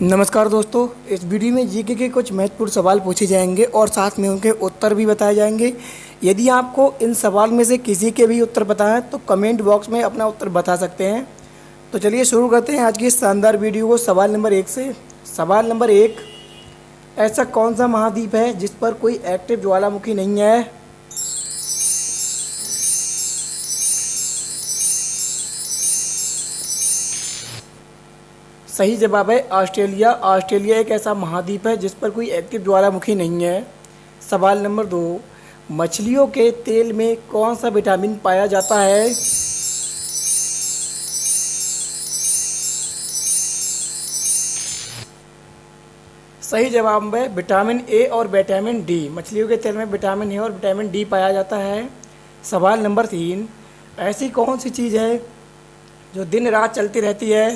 नमस्कार दोस्तों। इस वीडियो में जीके के कुछ महत्वपूर्ण सवाल पूछे जाएंगे और साथ में उनके उत्तर भी बताए जाएंगे। यदि आपको इन सवाल में से किसी के भी उत्तर पता है तो कमेंट बॉक्स में अपना उत्तर बता सकते हैं। तो चलिए शुरू करते हैं आज की इस शानदार वीडियो को सवाल नंबर 1 से। सवाल नंबर 1, ऐसा कौन सा महाद्वीप है जिस पर कोई एक्टिव ज्वालामुखी नहीं है? सही जवाब है ऑस्ट्रेलिया। ऑस्ट्रेलिया एक ऐसा महाद्वीप है जिस पर कोई एक्टिव ज्वालामुखी नहीं है। सवाल नंबर 2, मछलियों के तेल में कौन सा विटामिन पाया जाता है? सही जवाब है विटामिन ए और विटामिन डी। मछलियों के तेल में विटामिन ए और विटामिन डी पाया जाता है। सवाल नंबर 3, ऐसी कौन सी चीज़ है जो दिन रात चलती रहती है?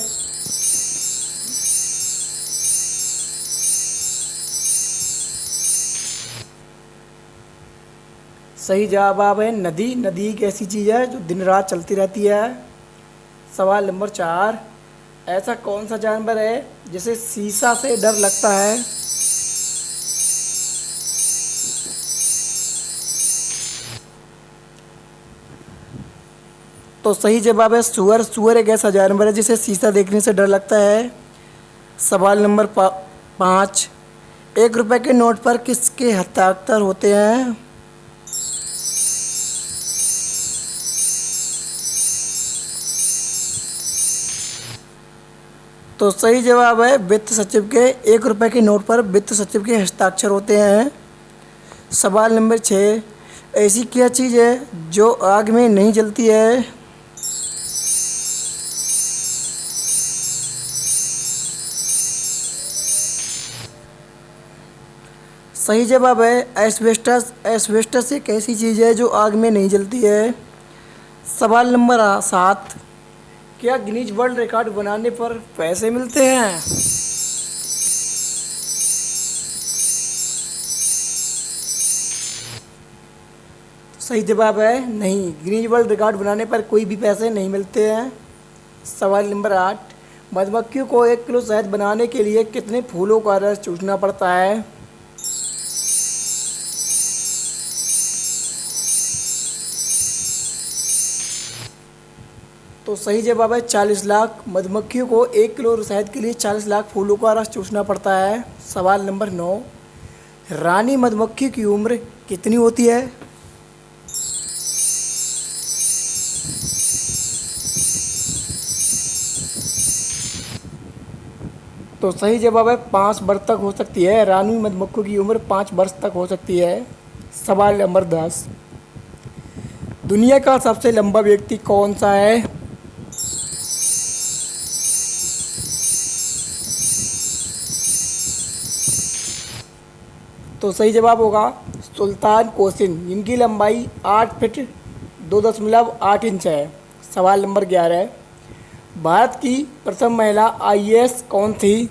सही जवाब है नदी। नदी एक ऐसी चीज़ है जो दिन रात चलती रहती है। सवाल नंबर 4, ऐसा कौन सा जानवर है जिसे शीशा से डर लगता है? तो सही जवाब है सुअर। सुअर एक ऐसा जानवर है जिसे शीशा देखने से डर लगता है। सवाल नंबर 5, 1 रुपए के नोट पर किसके हस्ताक्षर होते हैं? तो सही जवाब है वित्त सचिव के। 1 रुपए के नोट पर वित्त सचिव के हस्ताक्षर होते हैं। सवाल नंबर 6, ऐसी क्या चीज़ है जो आग में नहीं जलती है? सही जवाब है एस्बेस्टस। एस्बेस्टस एक ऐसी चीज़ है जो आग में नहीं जलती है। सवाल नंबर 7, क्या गिनीज वर्ल्ड रिकॉर्ड बनाने पर पैसे मिलते हैं? सही जवाब है नहीं। गिनीज वर्ल्ड रिकॉर्ड बनाने पर कोई भी पैसे नहीं मिलते हैं। सवाल नंबर 8, मधुमक्खियों को 1 किलो शहद बनाने के लिए कितने फूलों का रस चूसना पड़ता है? तो सही जवाब है 40 लाख। मधुमक्खियों को 1 किलो शहद के लिए 40 लाख फूलों का रस चूसना पड़ता है। सवाल नंबर 9, रानी मधुमक्खी की उम्र कितनी होती है? तो सही जवाब है 5 वर्ष तक हो सकती है। रानी मधुमक्खी की उम्र 5 वर्ष तक हो सकती है। सवाल नंबर 10, दुनिया का सबसे लंबा व्यक्ति कौन सा है? तो सही जवाब होगा सुल्तान कोसिन, जिनकी लंबाई 8 फीट 2.8 इंच है। सवाल नंबर 11, भारत की प्रथम महिला आईएएस कौन थी?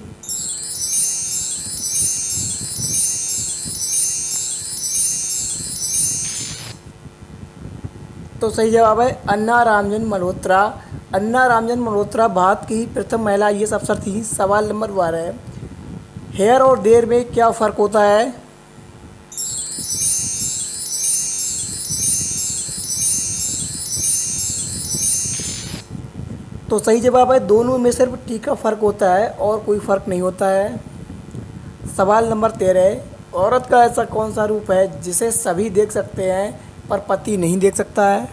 तो सही जवाब है अन्ना रामजन मल्होत्रा। अन्ना रामजन मल्होत्रा भारत की प्रथम महिला आईएएस अफसर थी। सवाल नंबर 12, हेयर और देयर में क्या फ़र्क होता है? तो सही जवाब है दोनों में सिर्फ टी का फ़र्क होता है और कोई फ़र्क नहीं होता है। सवाल नंबर 13, औरत का ऐसा कौन सा रूप है जिसे सभी देख सकते हैं पर पति नहीं देख सकता है?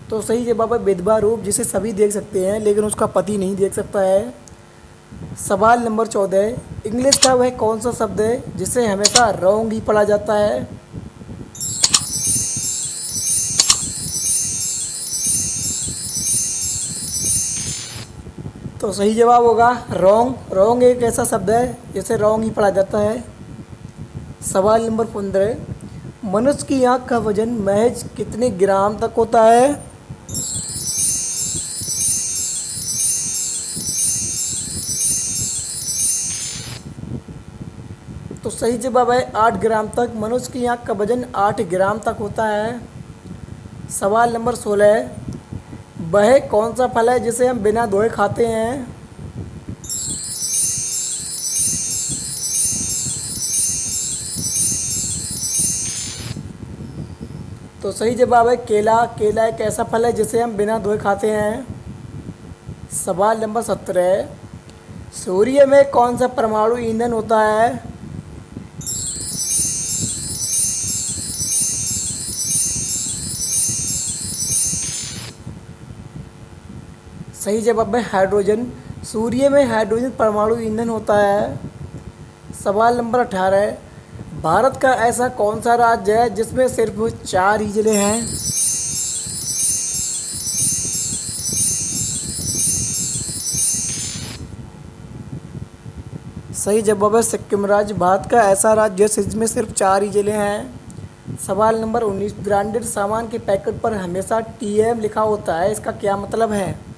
तो सही जवाब है विधवा रूप, जिसे सभी देख सकते हैं लेकिन उसका पति नहीं देख सकता है। सवाल नंबर 14, इंग्लिश का वह कौन सा शब्द है जिसे हमेशा रॉन्ग ही पढ़ा जाता है? तो सही जवाब होगा रॉन्ग। रॉन्ग एक ऐसा शब्द है जिसे रॉन्ग ही पढ़ा जाता है। सवाल नंबर 15, मनुष्य की आँख का वजन महज कितने ग्राम तक होता है? तो सही जवाब है 8 ग्राम तक। मनुष्य की आँख का वजन 8 ग्राम तक होता है। सवाल नंबर 16, वह कौन सा फल है जिसे हम बिना धोए खाते हैं? तो सही जवाब है केला। केला एक ऐसा फल है जिसे हम बिना धोए खाते हैं। सवाल नंबर 17, सूर्य में कौन सा परमाणु ईंधन होता है? सही जवाब है हाइड्रोजन। सूर्य में हाइड्रोजन परमाणु ईंधन होता है। सवाल नंबर 18, भारत का ऐसा कौन सा राज्य है जिसमें सिर्फ 4 ही जिले हैं? सही जवाब है सिक्किम राज्य। भारत का ऐसा राज्य है जिसमें सिर्फ 4 ही जिले हैं। सवाल नंबर 19, ब्रांडेड सामान के पैकेट पर हमेशा टीएम लिखा होता है, इसका क्या मतलब है?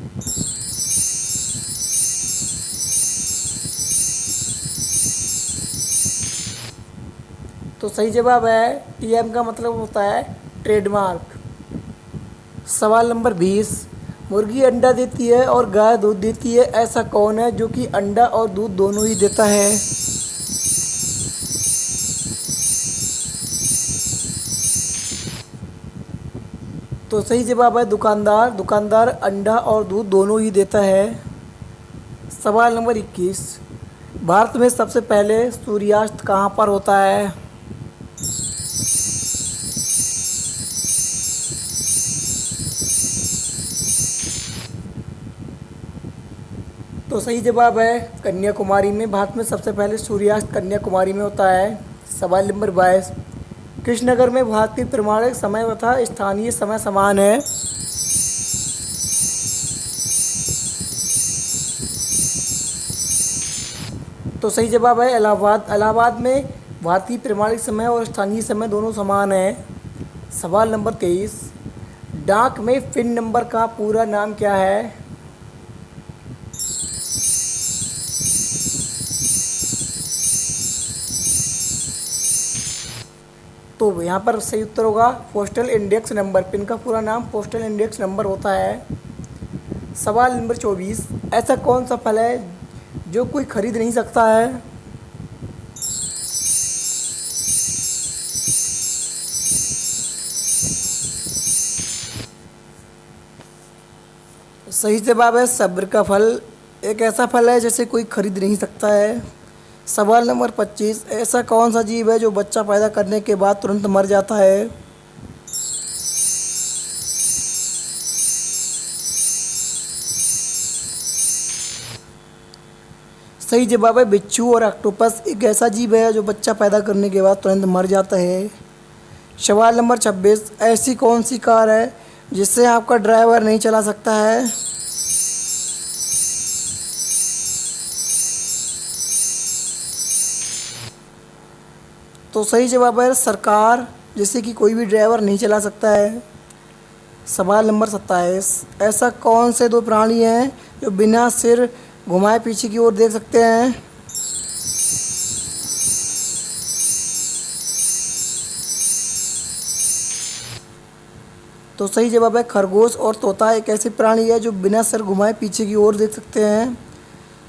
तो सही जवाब है टीएम का मतलब होता है ट्रेडमार्क। सवाल नंबर 20, मुर्गी अंडा देती है और गाय दूध देती है, ऐसा कौन है जो कि अंडा और दूध दोनों ही देता है? तो सही जवाब है दुकानदार। दुकानदार अंडा और दूध दोनों ही देता है। सवाल नंबर 21, भारत में सबसे पहले सूर्यास्त कहाँ पर होता है? तो सही जवाब है कन्याकुमारी में। भारत में सबसे पहले सूर्यास्त कन्याकुमारी में होता है। सवाल नंबर 22, किस नगर में भारतीय प्रमाणिक समय तथा स्थानीय समय समान है? तो सही जवाब है इलाहाबाद। इलाहाबाद में भारतीय प्रमाणिक समय और स्थानीय समय दोनों समान है। सवाल नंबर 23, डाक में पिन नंबर का पूरा नाम क्या है? तो यहाँ पर सही उत्तर होगा पोस्टल इंडेक्स नंबर। पिन का पूरा नाम पोस्टल इंडेक्स नंबर होता है। सवाल नंबर 24, ऐसा कौन सा फल है जो कोई खरीद नहीं सकता है? सही जवाब है सब्र का फल। एक ऐसा फल है जिसे कोई खरीद नहीं सकता है। सवाल नंबर 25, ऐसा कौन सा जीव है जो बच्चा पैदा करने के बाद तुरंत मर जाता है? सही जवाब है बिच्छू और ऑक्टोपस एक ऐसा जीव है जो बच्चा पैदा करने के बाद तुरंत मर जाता है। सवाल नंबर 26, ऐसी कौन सी कार है जिससे आपका ड्राइवर नहीं चला सकता है? तो सही जवाब है सरकार, जिससे कि कोई भी ड्राइवर नहीं चला सकता है। सवाल नंबर 27, ऐसा कौन से 2 प्राणी हैं जो बिना सिर घुमाए पीछे की ओर देख सकते हैं? तो सही जवाब है खरगोश और तोता एक ऐसे प्राणी है जो बिना सिर घुमाए पीछे की ओर देख सकते हैं।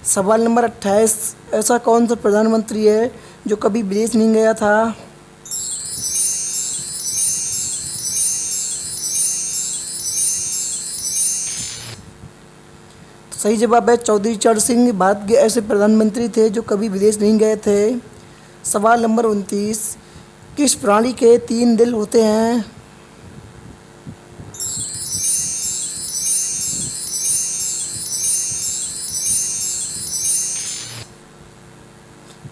सवाल नंबर 28, ऐसा कौन सा प्रधानमंत्री है जो कभी विदेश नहीं गया था? तो सही जवाब है चौधरी चरण सिंह। भारत के ऐसे प्रधानमंत्री थे जो कभी विदेश नहीं गए थे। सवाल नंबर 29, किस प्राणी के 3 दिल होते हैं?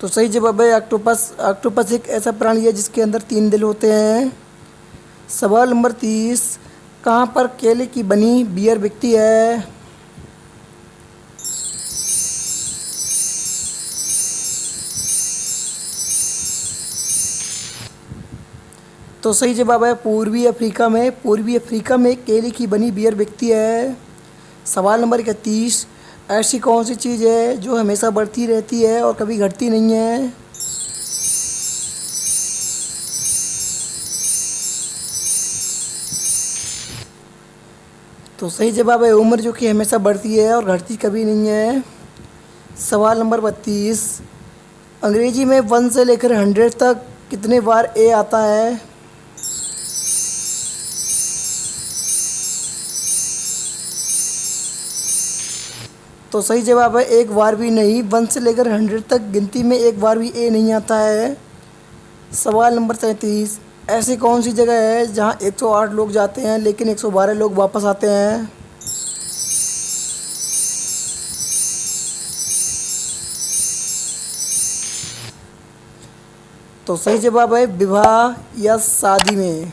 तो सही जवाब है ऑक्टोपस। ऑक्टोपस एक ऐसा प्राणी है जिसके अंदर 3 दिल होते हैं। सवाल नंबर 30, कहाँ पर केले की बनी बियर बिकती है? तो सही जवाब है पूर्वी अफ्रीका में। पूर्वी अफ्रीका में केले की बनी बियर बिकती है। सवाल नंबर 31, ऐसी कौन सी चीज़ है जो हमेशा बढ़ती रहती है और कभी घटती नहीं है? तो सही जवाब है उम्र, जो कि हमेशा बढ़ती है और घटती कभी नहीं है। सवाल नंबर 32, अंग्रेजी में 1 से लेकर 100 तक कितने बार ए आता है? तो सही जवाब है एक बार भी नहीं। 1 से लेकर 100 तक गिनती में एक बार भी ए नहीं आता है। सवाल नंबर 33, ऐसी कौन सी जगह है जहां 108 लोग जाते हैं लेकिन 112 लोग वापस आते हैं? तो सही जवाब है विवाह या शादी में।